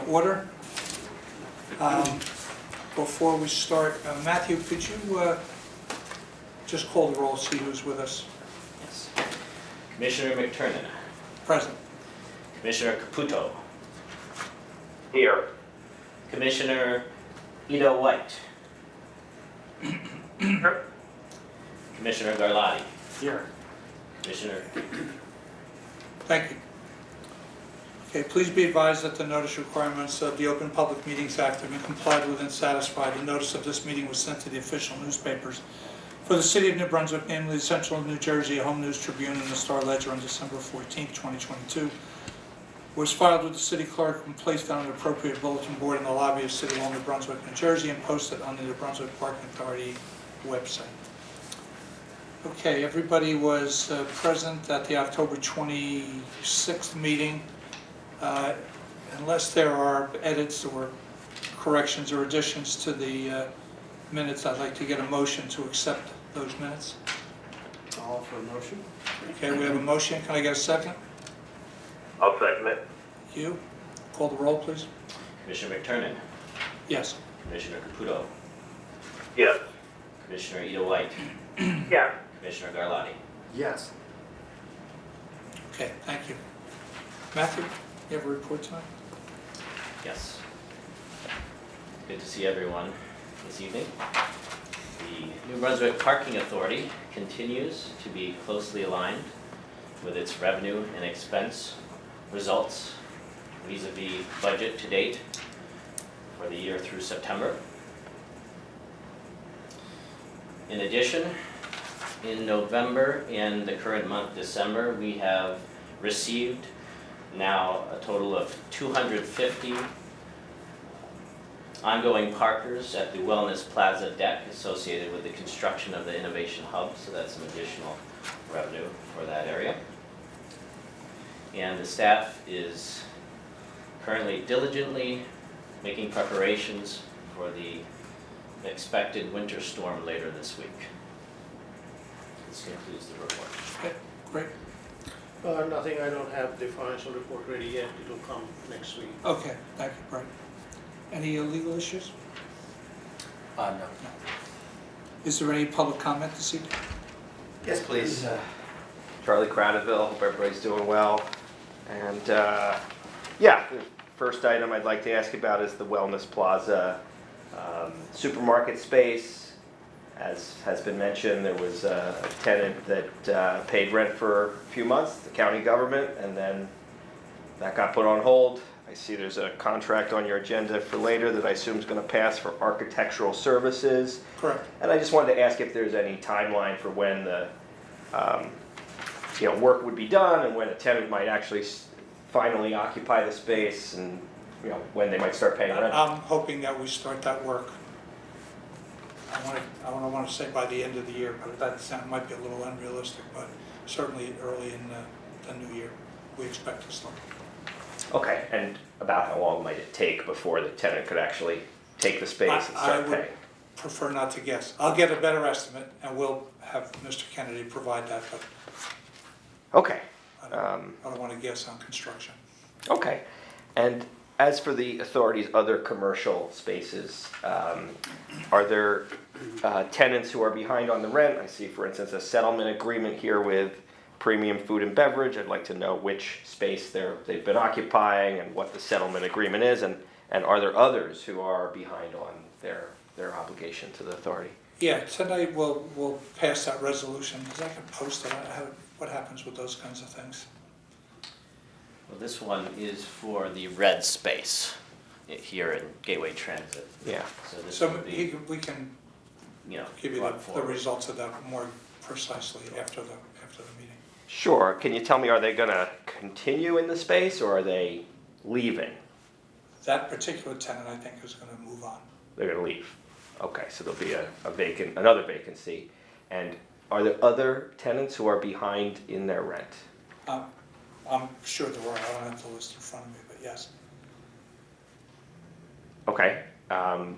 order. Before we start, Matthew, could you just call the roll, see who's with us? Yes. Commissioner McTurnan. Present. Commissioner Caputo. Here. Commissioner Ito White. Here. Commissioner Garlotti. Here. Commissioner. Thank you. Okay, please be advised that the notice requirements of the Open Public Meetings Act have been complied with and satisfied. The notice of this meeting was sent to the official newspapers for the City of New Brunswick, namely the Central New Jersey Home News Tribune and the Star Ledger on December 14, 2022. Was filed with the City Clerk and placed on an appropriate bulletin board in the lobby of City Hall, New Brunswick, New Jersey, and posted on the New Brunswick Parking Authority website. Okay, everybody was present at the October 26th meeting. Unless there are edits or corrections or additions to the minutes, I'd like to get a motion to accept those minutes. All for a motion? Okay, we have a motion. Can I get a second? I'll second it. Thank you. Call the roll, please. Commissioner McTurnan. Yes. Commissioner Caputo. Yes. Commissioner Ito White. Yeah. Commissioner Garlotti. Yes. Okay, thank you. Matthew, you have a report tonight? Yes. Good to see everyone this evening. The New Brunswick Parking Authority continues to be closely aligned with its revenue and expense results vis-a-vis budget to date for the year through September. In addition, in November and the current month, December, we have received now a total of 250 ongoing parkers at the Wellness Plaza deck associated with the construction of the Innovation Hub, so that's some additional revenue for that area. And the staff is currently diligently making preparations for the expected winter storm later this week. This concludes the report. Okay, great. Nothing, I don't have the financial report ready yet, it'll come next week. Okay, thank you, Brian. Any legal issues? No. Is there any public comment this evening? Yes, please. Charlie Cradaville, hope everybody's doing well. And yeah, the first item I'd like to ask about is the Wellness Plaza supermarket space. As has been mentioned, there was a tenant that paid rent for a few months, the county government, and then that got put on hold. I see there's a contract on your agenda for later that I assume is going to pass for architectural services. Correct. And I just wanted to ask if there's any timeline for when the work would be done and when a tenant might actually finally occupy the space, and when they might start paying rent. I'm hoping that we start that work. I don't want to say by the end of the year, but that might be a little unrealistic, but certainly early in the new year, we expect to start. Okay, and about how long might it take before the tenant could actually take the space and start I would paying? prefer not to guess. I'll get a better estimate, and we'll have Mr. Kennedy provide that, but Okay. I don't want to guess on construction. Okay, and as for the authority's other commercial spaces, are there tenants who are behind on the rent? I see, for instance, a settlement agreement here with Premium Food and Beverage. I'd like to know which space they've been occupying and what the settlement agreement is, and are there others who are behind on their obligation to the authority? Yeah, tonight we'll pass that resolution, because I can post it. What happens with those kinds of things? Well, this one is for the red space here in Gateway Transit. Yeah. So this So would be, we can give you brought the forward. results of that more precisely after the meeting. Sure. Can you tell me, are they going to continue in the space or are they leaving? That particular tenant, I think, is going to move on. They're going to leave. Okay, so there'll be another vacancy. And are there other tenants who are behind in their rent? I'm sure there are. I don't have the list in front of me, but yes. Okay.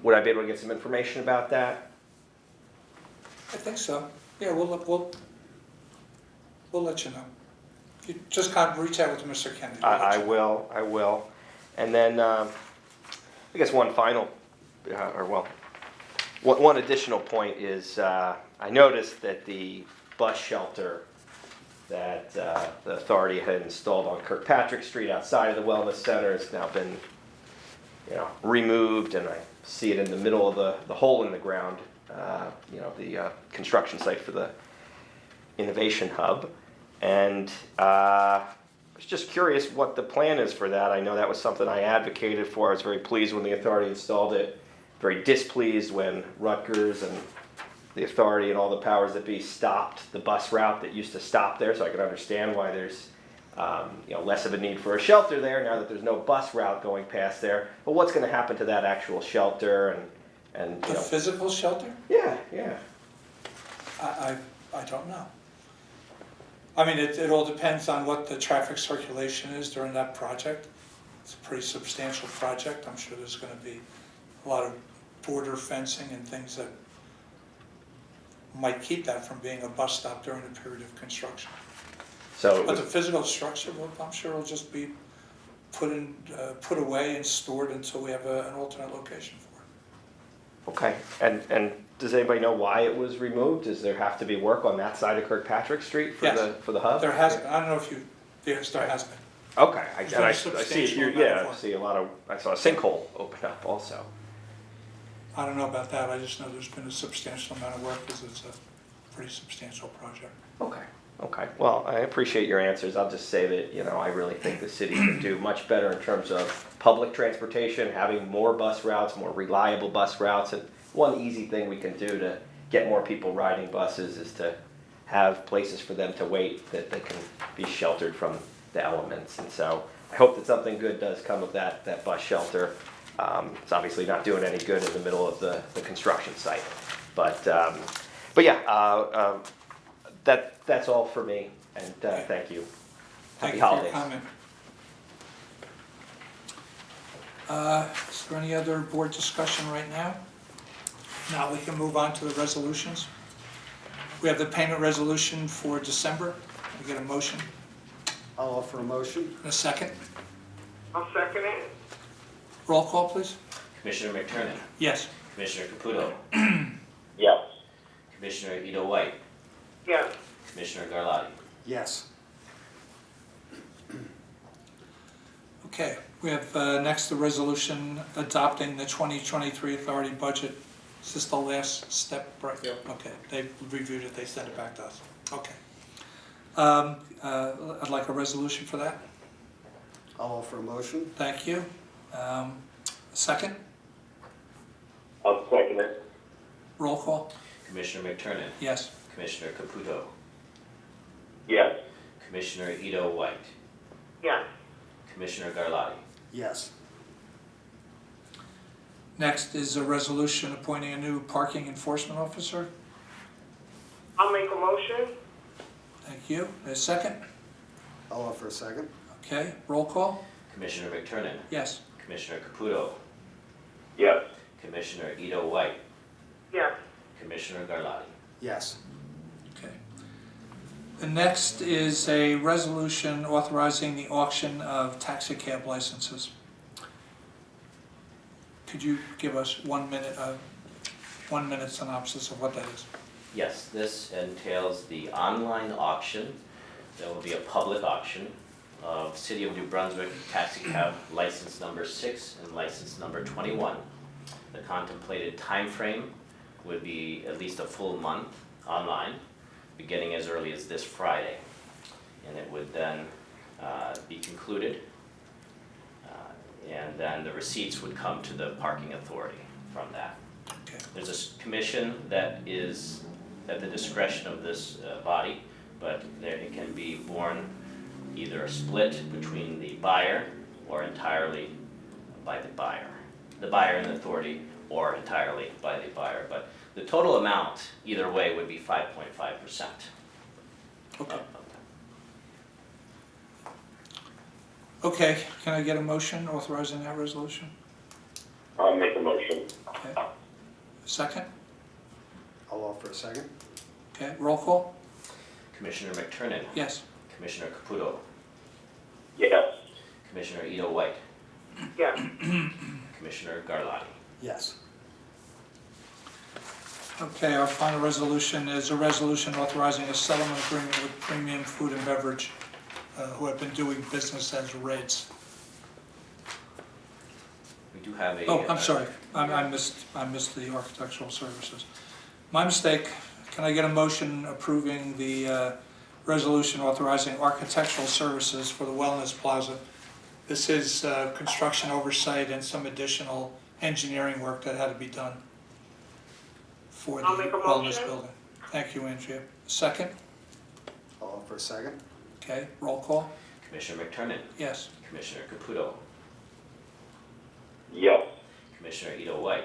Would I be able to get some information about that? I think so. Yeah, we'll let you know. You just kind of reach out with Mr. Kennedy. I will. And then I guess one final, one additional point is, I noticed that the bus shelter that the authority had installed on Kirkpatrick Street outside of the Wellness Center has now been, removed, and I see it in the middle of the hole in the ground, the construction site for the Innovation Hub. And I was just curious what the plan is for that. I know that was something I advocated for. I was very pleased when the authority installed it, very displeased when Rutgers and the authority and all the powers that be stopped the bus route that used to stop there, so I could understand why there's less of a need for a shelter there now that there's no bus route going past there. But what's going to happen to that actual shelter and The physical shelter? Yeah. I don't know. I mean, it all depends on what the traffic circulation is during that project. It's a pretty substantial project. I'm sure there's going to be a lot of border fencing and things that might keep that from being a bus stop during the period of construction. But the physical structure, well, I'm sure will just be put away and stored until we have an alternate location for it. Okay, and does anybody know why it was removed? Does there have to be work on that side of Kirkpatrick Street for Yes. for the hub? There has been. I don't know if yes, there has been. Okay, I It's very see it substantial here. amount of Yeah, work. I see I saw a sinkhole open up also. I don't know about that. I just know there's been a substantial amount of work because it's a pretty substantial project. Okay. Well, I appreciate your answers. I'll just say that, I really think the city can do much better in terms of public transportation, having more bus routes, more reliable bus routes. And one easy thing we can do to get more people riding buses is to have places for them to wait that they can be sheltered from the elements. And so I hope that something good does come of that bus shelter. It's obviously not doing any good in the middle of the construction site. But yeah, that's all for me, and thank you. Thank Happy you for holidays. your comment. Is there any other board discussion right now? Now we can move on to the resolutions. We have the payment resolution for December. We get a motion I'll offer a motion. and a second. I'll second it. Roll call, please. Commissioner McTurnan, Yes. Commissioner Caputo, Yes. Commissioner Ito White, Yes. Commissioner Garlotti. Yes. Okay, we have next the resolution adopting the 2023 authority budget. Is this the last step, right? Yeah. Okay, they reviewed it, they sent it back to us. Okay. I'd like a resolution for that. I'll offer a motion. Thank you. Second, I'll second it. roll call. Commissioner McTurnan, Yes. Commissioner Caputo, Yes. Commissioner Ito White, Yes. Commissioner Garlotti. Yes. Next is a resolution appointing a new parking enforcement officer. I'll make a motion. Thank you. A second? I'll offer a second. Okay, roll call. Commissioner McTurnan, Yes. Commissioner Caputo, Yes. Commissioner Ito White, Yes. Commissioner Garlotti. Yes. Okay. The next is a resolution authorizing the auction of taxi cab licenses. Could you give us 1 minute synopsis of what that is? Yes, this entails the online auction. There will be a public auction of City of New Brunswick taxi cab license number 6 and license number 21. The contemplated time frame would be at least a full month online, beginning as early as this Friday. And it would then be concluded, and then the receipts would come to the parking authority from that. Okay. There's a commission that is at the discretion of this body, but it can be borne either a split between the buyer or entirely by the buyer. The buyer and the authority, or entirely by the buyer. But the total amount, either way, would be 5.5%. Okay. Okay, can I get a motion authorizing that resolution? I'll make a motion. Okay. Second? I'll offer a second. Okay, roll call? Commissioner McTurnan, Yes. Commissioner Caputo, Yes. Commissioner Ito White, Yes. Commissioner Garlotti. Yes. Okay, our final resolution is a resolution authorizing a settlement agreement with Premium Food and Beverage, who have been doing business as Reds. We do have a. Oh, I'm sorry, I missed the architectural services. My mistake. Can I get a motion approving the resolution authorizing architectural services for the Wellness Plaza? This is construction oversight and some additional engineering work that had to be done for the I'll make a Wellness motion. Building. Thank you, Andrea. Second? I'll offer a second. Okay, roll call? Commissioner McTurnan. Yes. Commissioner Caputo. Yes. Commissioner Ito White.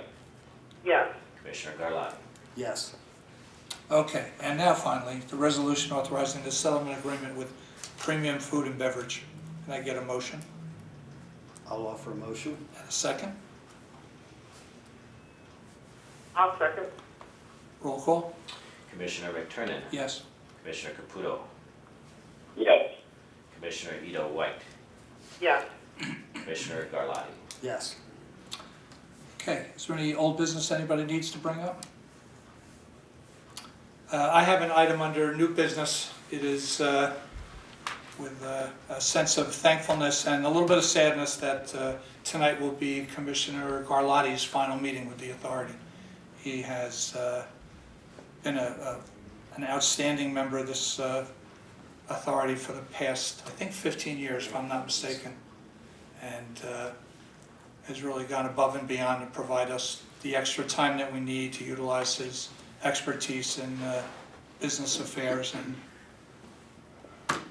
Yes. Commissioner Garlotti. Yes. Okay, and now finally, the resolution authorizing the settlement agreement with Premium Food and Beverage. Can I get a motion I'll offer a motion. and a second? I'll second. Roll call? Commissioner McTurnan. Yes. Commissioner Caputo. Yes. Commissioner Ito White. Yes. Commissioner Garlotti. Yes. Okay, is there any old business anybody needs to bring up? I have an item under new business. It is with a sense of thankfulness and a little bit of sadness that tonight will be Commissioner Garlotti's final meeting with the authority. He has been an outstanding member of this authority for the past, I think, 15 years, if I'm not mistaken, and has really gone above and beyond to provide us the extra time that we need to utilize his expertise in business affairs, and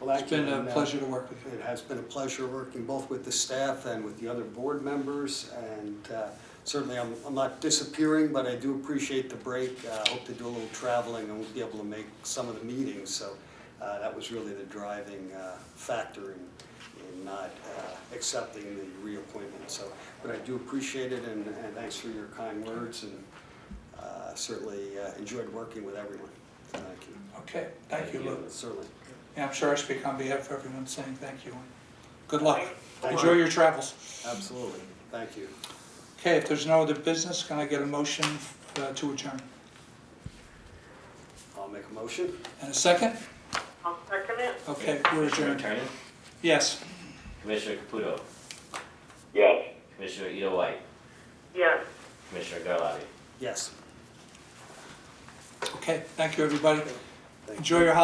Well, it's been a pleasure to work with you. It has been a pleasure working both with the staff and with the other board members, and certainly I'm not disappearing, but I do appreciate the break. I hope to do a little traveling and we'll be able to make some of the meetings, so that was really the driving factor in not accepting the reappointment. So, but I do appreciate it, and thanks for your kind words, and certainly enjoyed working with everyone. Thank you. Okay, thank you, Lou. Certainly. Yeah, I'm sure I speak on behalf of everyone saying thank you. Good luck. Thank Enjoy you. your travels. Absolutely. Thank you. Okay, if there's no other business, can I get a motion to adjourn? I'll make a motion. And a second? I'll second it. Okay, we're Commissioner adjourned. McTurnan. Yes. Commissioner Caputo. Yes. Commissioner Ito White. Yes. Commissioner Garlotti. Yes. Okay, thank you, everybody. Thank you. Enjoy your holiday.